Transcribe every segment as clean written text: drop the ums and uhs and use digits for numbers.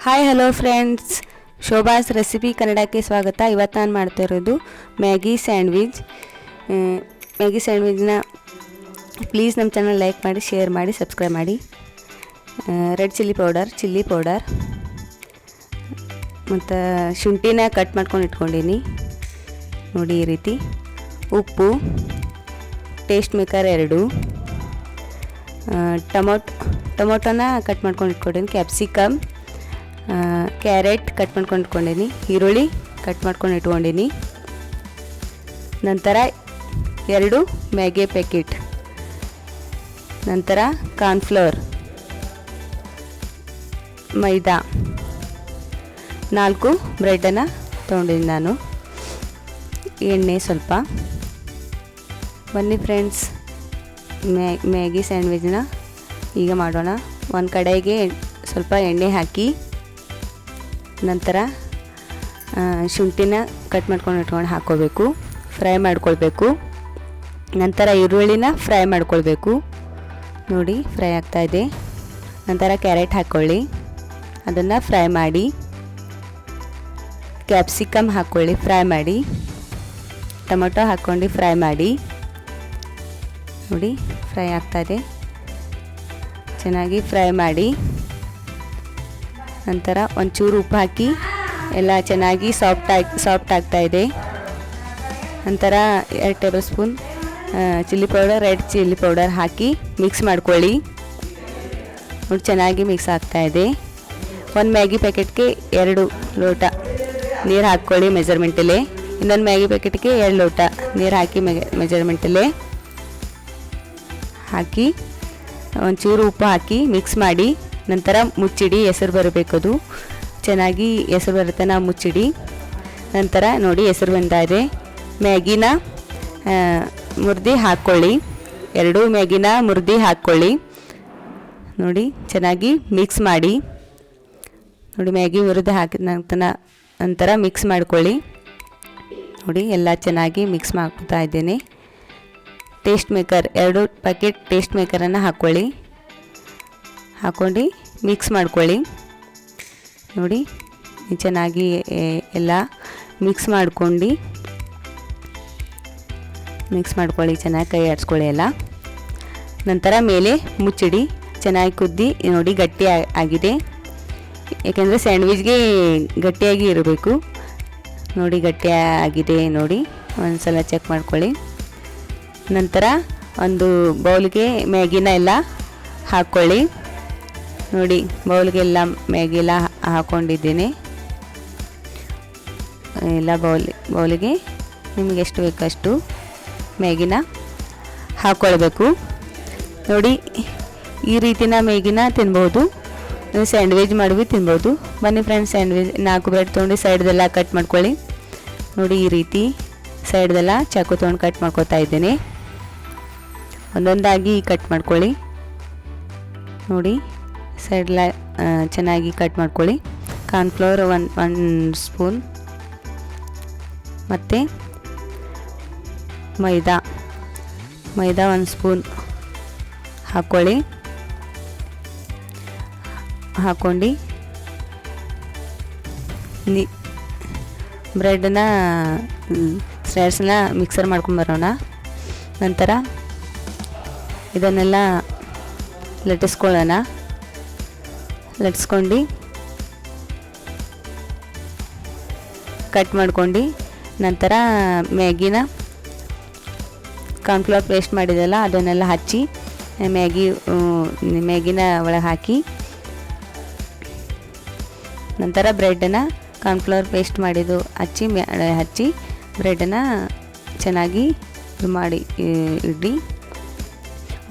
Hi hello friends, Shobha's recipe ಕನ್ನಡಕ್ಕೆ ಸ್ವಾಗತ. ಇವತ್ತು ನಾನು ಮಾಡ್ತಾ ಇರೋದು ಮ್ಯಾಗಿ ಸ್ಯಾಂಡ್ವಿಚ್. ಮ್ಯಾಗಿ ಸ್ಯಾಂಡ್ವಿಚ್ನ ಪ್ಲೀಸ್ ನಮ್ಮ ಚಾನಲ್ ಲೈಕ್ ಮಾಡಿ, ಶೇರ್ ಮಾಡಿ, ಸಬ್ಸ್ಕ್ರೈಬ್ ಮಾಡಿ. ರೆಡ್ ಚಿಲ್ಲಿ ಪೌಡರ್ ಮತ್ತು ಶುಂಠಿನ ಕಟ್ ಮಾಡ್ಕೊಂಡು ಇಟ್ಕೊಂಡೀನಿ ನೋಡಿ. ಈ ರೀತಿ ಉಪ್ಪು, ಟೇಸ್ಟ್ ಮೇಕರ್ 2, ಟೊಮೊಟೊನ ಕಟ್ ಮಾಡ್ಕೊಂಡು ಇಟ್ಕೊಂಡೀನಿ, ಕ್ಯಾಪ್ಸಿಕಮ್, ಕ್ಯಾರೆಟ್ ಕಟ್ ಮಾಡ್ಕೊಂಡು ಇಟ್ಕೊಂಡೀನಿ, ಈರುಳ್ಳಿ ಕಟ್ ಮಾಡ್ಕೊಂಡು ಇಟ್ಕೊಂಡೀನಿ. ನಂತರ 2 ಮ್ಯಾಗಿ ಪ್ಯಾಕೆಟ್, ನಂತರ ಕಾರ್ನ್ಫ್ಲವರ್, ಮೈದಾ, 4 ಬ್ರೆಡ್ಡನ್ನು ತೊಗೊಂಡಿದ್ದೀನಿ ನಾನು, ಎಣ್ಣೆ ಸ್ವಲ್ಪ. ಬನ್ನಿ ಫ್ರೆಂಡ್ಸ್, ಮ್ಯಾಗಿ ಸ್ಯಾಂಡ್ವಿಚ್ನ ಈಗ ಮಾಡೋಣ. ಒಂದು ಕಡೆಗೆ ಸ್ವಲ್ಪ ಎಣ್ಣೆ ಹಾಕಿ, ನಂತರ ಶುಂಠಿನ ಕಟ್ ಮಾಡ್ಕೊಂಡು ಇಟ್ಕೊಂಡು ಹಾಕ್ಕೋಬೇಕು, ಫ್ರೈ ಮಾಡ್ಕೊಳ್ಬೇಕು. ನಂತರ ಈರುಳ್ಳಿನ ಫ್ರೈ ಮಾಡ್ಕೊಳ್ಬೇಕು ನೋಡಿ, ಫ್ರೈ ಆಗ್ತಾಯಿದೆ. ನಂತರ ಕ್ಯಾರೆಟ್ ಹಾಕ್ಕೊಳ್ಳಿ, ಅದನ್ನು ಫ್ರೈ ಮಾಡಿ. ಕ್ಯಾಪ್ಸಿಕಮ್ ಹಾಕ್ಕೊಳ್ಳಿ, ಫ್ರೈ ಮಾಡಿ. ಟೊಮೊಟೊ ಹಾಕ್ಕೊಂಡು ಫ್ರೈ ಮಾಡಿ ನೋಡಿ, ಫ್ರೈ ಆಗ್ತಾಯಿದೆ. ಚೆನ್ನಾಗಿ ಫ್ರೈ ಮಾಡಿ. ನಂತರ ಒಂಚೂರು ಉಪ್ಪು ಹಾಕಿ ಎಲ್ಲ ಚೆನ್ನಾಗಿ ಸಾಫ್ಟ್ ಆಗ್ತಾಯಿದೆ. ನಂತರ 2 tablespoon red chilli powder ಹಾಕಿ ಮಿಕ್ಸ್ ಮಾಡ್ಕೊಳ್ಳಿ ನೋಡಿ, ಚೆನ್ನಾಗಿ ಮಿಕ್ಸ್ ಆಗ್ತಾಯಿದೆ. 1 ಮ್ಯಾಗಿ ಪ್ಯಾಕೆಟ್ಗೆ 2 ಲೋಟ ನೀರು ಹಾಕ್ಕೊಳ್ಳಿ ಮೆಜರ್ಮೆಂಟಲ್ಲೇ. ಇನ್ನೊಂದು ಮ್ಯಾಗಿ ಪ್ಯಾಕೆಟ್ಗೆ 2 ಲೋಟ ನೀರು ಹಾಕಿ ಮೆಜರ್ಮೆಂಟಲ್ಲೇ ಹಾಕಿ ಒಂಚೂರು ಉಪ್ಪು ಹಾಕಿ ಮಿಕ್ಸ್ ಮಾಡಿ. ನಂತರ ಮುಚ್ಚಿಡಿ, ಹೆಸರು ಬರಬೇಕದು, ಚೆನ್ನಾಗಿ ಹೆಸರು ಬರುತ್ತೆ, ನಾವು ಮುಚ್ಚಿಡಿ. ನಂತರ ನೋಡಿ ಹೆಸರು ಬಂದಾದರೆ ಮ್ಯಾಗಿನ ಮುರಿದು ಹಾಕ್ಕೊಳ್ಳಿ, 2 ಮ್ಯಾಗಿನ ಮುರಿದು ಹಾಕ್ಕೊಳ್ಳಿ ನೋಡಿ, ಚೆನ್ನಾಗಿ ಮಿಕ್ಸ್ ಮಾಡಿ ನೋಡಿ. ಮ್ಯಾಗಿ ಮುರಿದು ಹಾಕಿದ ನಂತರ ಮಿಕ್ಸ್ ಮಾಡ್ಕೊಳ್ಳಿ ನೋಡಿ, ಎಲ್ಲ ಚೆನ್ನಾಗಿ ಮಿಕ್ಸ್ ಮಾಡ್ತಾ ಇದ್ದೇನೆ. ಟೇಸ್ಟ್ ಮೇಕರ್ 2 ಪ್ಯಾಕೆಟ್ ಟೇಸ್ಟ್ ಮೇಕರನ್ನು ಹಾಕ್ಕೊಳ್ಳಿ, ಹಾಕ್ಕೊಂಡು ಮಿಕ್ಸ್ ಮಾಡ್ಕೊಳ್ಳಿ ನೋಡಿ. ಚೆನ್ನಾಗಿ ಎಲ್ಲ ಮಿಕ್ಸ್ ಮಾಡ್ಕೊಳ್ಳಿ, ಚೆನ್ನಾಗಿ ಕೈ ಆಡಿಸ್ಕೊಳ್ಳಿ ಎಲ್ಲ. ನಂತರ ಮೇಲೆ ಮುಚ್ಚಿಡಿ, ಚೆನ್ನಾಗಿ ಕುದ್ದಿ ನೋಡಿ, ಗಟ್ಟಿ ಆಗಿದೆ. ಏಕೆಂದರೆ ಸ್ಯಾಂಡ್ವಿಚ್ಗೆ ಗಟ್ಟಿಯಾಗಿ ಇರಬೇಕು ನೋಡಿ, ಗಟ್ಟಿ ಆಗಿದೆ ನೋಡಿ, ಒಂದು ಸಲ ಚೆಕ್ ಮಾಡ್ಕೊಳ್ಳಿ. ನಂತರ ಒಂದು ಬೌಲ್ಗೆ ಮ್ಯಾಗಿನ ಎಲ್ಲ ಹಾಕ್ಕೊಳ್ಳಿ ನೋಡಿ, ಬೌಲ್ಗೆಲ್ಲ ಮ್ಯಾಗಿ ಎಲ್ಲ ಹಾಕ್ಕೊಂಡಿದ್ದೀನಿ. ಎಲ್ಲ ಬೌಲಿಗೆ ನಿಮಗೆ ಎಷ್ಟು ಬೇಕಷ್ಟು ಮ್ಯಾಗಿನ ಹಾಕ್ಕೊಳ್ಬೇಕು ನೋಡಿ. ಈ ರೀತಿನ ಮ್ಯಾಗಿನ ತಿನ್ಬೋದು, ಸ್ಯಾಂಡ್ವಿಚ್ ಮಾಡಿ ತಿನ್ಬೋದು. ಬನ್ನಿ ಫ್ರೆಂಡ್ಸ್, ಸ್ಯಾಂಡ್ವಿಚ್ 4 ಬ್ರೆಡ್ ತೊಗೊಂಡು ಸೈಡ್ದೆಲ್ಲ ಕಟ್ ಮಾಡ್ಕೊಳ್ಳಿ ನೋಡಿ. ಈ ರೀತಿ ಸೈಡ್ದೆಲ್ಲ ಚಾಕು ತೊಗೊಂಡು ಕಟ್ ಮಾಡ್ಕೊತಾ ಇದ್ದೀನಿ. ಒಂದೊಂದಾಗಿ ಕಟ್ ಮಾಡ್ಕೊಳ್ಳಿ ನೋಡಿ, ಸೈಡ್ಲ ಚೆನ್ನಾಗಿ ಕಟ್ ಮಾಡ್ಕೊಳ್ಳಿ. ಕಾರ್ನ್ಫ್ಲವರ್ 1 ಸ್ಪೂನ್ ಮತ್ತು ಮೈದಾ 1 ಸ್ಪೂನ್ ಹಾಕ್ಕೊಳ್ಳಿ. ಹಾಕ್ಕೊಂಡು ಬ್ರೆಡ್ನ ಸ್ಲೈಡ್ಸ್ನ ಮಿಕ್ಸರ್ ಮಾಡ್ಕೊಂಬರೋಣ. ನಂತರ ಇದನ್ನೆಲ್ಲ ಲಟ್ಟಿಸ್ಕೊಂಡು ಕಟ್ ಮಾಡ್ಕೊಂಡು, ನಂತರ ಮ್ಯಾಗಿನ ಕಾರ್ನ್ಫ್ಲವರ್ ಪೇಸ್ಟ್ ಮಾಡಿದೆಲ್ಲ ಅದನ್ನೆಲ್ಲ ಹಚ್ಚಿ ಮ್ಯಾಗಿನ ಒಳಗೆ ಹಾಕಿ, ನಂತರ ಬ್ರೆಡ್ಡನ್ನು ಕಾರ್ನ್ಫ್ಲವರ್ ಪೇಸ್ಟ್ ಮಾಡಿದ್ದು ಹಚ್ಚಿ ಬ್ರೆಡ್ಡನ್ನು ಚೆನ್ನಾಗಿ ಮಾಡಿ ಇಡಿ.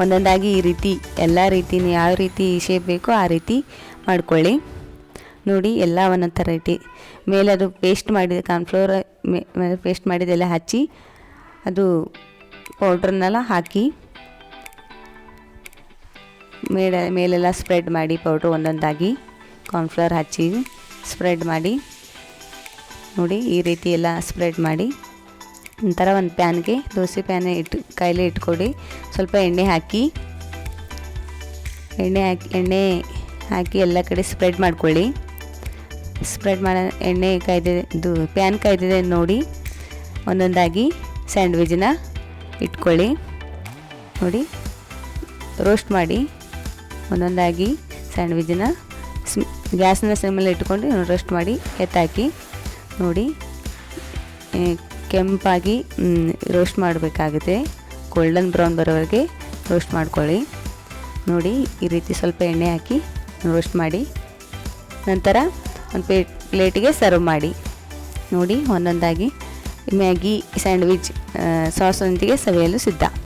ಒಂದೊಂದಾಗಿ ಈ ರೀತಿ ಎಲ್ಲ ರೀತಿ ಯಾವ ರೀತಿ ಶೇಪ್ ಬೇಕೋ ಆ ರೀತಿ ಮಾಡ್ಕೊಳ್ಳಿ ನೋಡಿ. ಎಲ್ಲ ಒಂದೊಂದು ಥರ ರೀತಿ ಮೇಲೆ ಅದು ಪೇಸ್ಟ್ ಮಾಡಿದ ಕಾರ್ನ್ಫ್ಲವರ್ ಪೇಸ್ಟ್ ಮಾಡಿದೆಲ್ಲ ಹಚ್ಚಿ, ಅದು ಪೌಡ್ರನ್ನೆಲ್ಲ ಹಾಕಿ ಮೇಲೆಲ್ಲ ಸ್ಪ್ರೆಡ್ ಮಾಡಿ, ಪೌಡ್ರ್ ಒಂದೊಂದಾಗಿ ಕಾರ್ನ್ಫ್ಲವರ್ ಹಚ್ಚಿ ಸ್ಪ್ರೆಡ್ ಮಾಡಿ ನೋಡಿ. ಈ ರೀತಿ ಎಲ್ಲ ಸ್ಪ್ರೆಡ್ ಮಾಡಿ ನಂತರ ಒಂದು ಪ್ಯಾನ್ಗೆ ದೋಸೆ ಪ್ಯಾನ್ ಕೈಲೇ ಇಟ್ಕೊಡಿ. ಸ್ವಲ್ಪ ಎಣ್ಣೆ ಹಾಕಿ ಎಣ್ಣೆ ಹಾಕಿ ಎಲ್ಲ ಕಡೆ ಸ್ಪ್ರೆಡ್ ಮಾಡ್ಕೊಳ್ಳಿ. ಸ್ಪ್ರೆಡ್ ಮಾಡೋ ಎಣ್ಣೆ ಕಾಯ್ದಿದೆ, ಇದು ಪ್ಯಾನ್ ಕಾಯ್ದಿದೆ ನೋಡಿ. ಒಂದೊಂದಾಗಿ ಸ್ಯಾಂಡ್ವಿಚನ್ನ ಇಟ್ಕೊಳ್ಳಿ. ನೋಡಿ, ರೋಸ್ಟ್ ಮಾಡಿ ಒಂದೊಂದಾಗಿ ಸ್ಯಾಂಡ್ವಿಚನ್ನ ಗ್ಯಾಸ್ನ ಸಿಮ್ಮಲ್ಲಿ ಇಟ್ಕೊಂಡು ರೋಸ್ಟ್ ಮಾಡಿ ಎತ್ತಾಕಿ. ನೋಡಿ, ಕೆಂಪಾಗಿ ರೋಸ್ಟ್ ಮಾಡಬೇಕಾಗುತ್ತೆ. ಗೋಲ್ಡನ್ ಬ್ರೌನ್ ಬರೋವರೆಗೆ ರೋಸ್ಟ್ ಮಾಡ್ಕೊಳ್ಳಿ. ನೋಡಿ, ಈ ರೀತಿ ಸ್ವಲ್ಪ ಎಣ್ಣೆ ಹಾಕಿ ರೋಸ್ಟ್ ಮಾಡಿ ನಂತರ ಒಂದು ಪ್ಲೇಟಿಗೆ ಸರ್ವ್ ಮಾಡಿ. ನೋಡಿ, ಒಂದೊಂದಾಗಿ ಮ್ಯಾಗಿ ಸ್ಯಾಂಡ್ವಿಚ್ ಸಾಸೊಂದಿಗೆ ಸವಿಯಲು ಸಿದ್ಧ.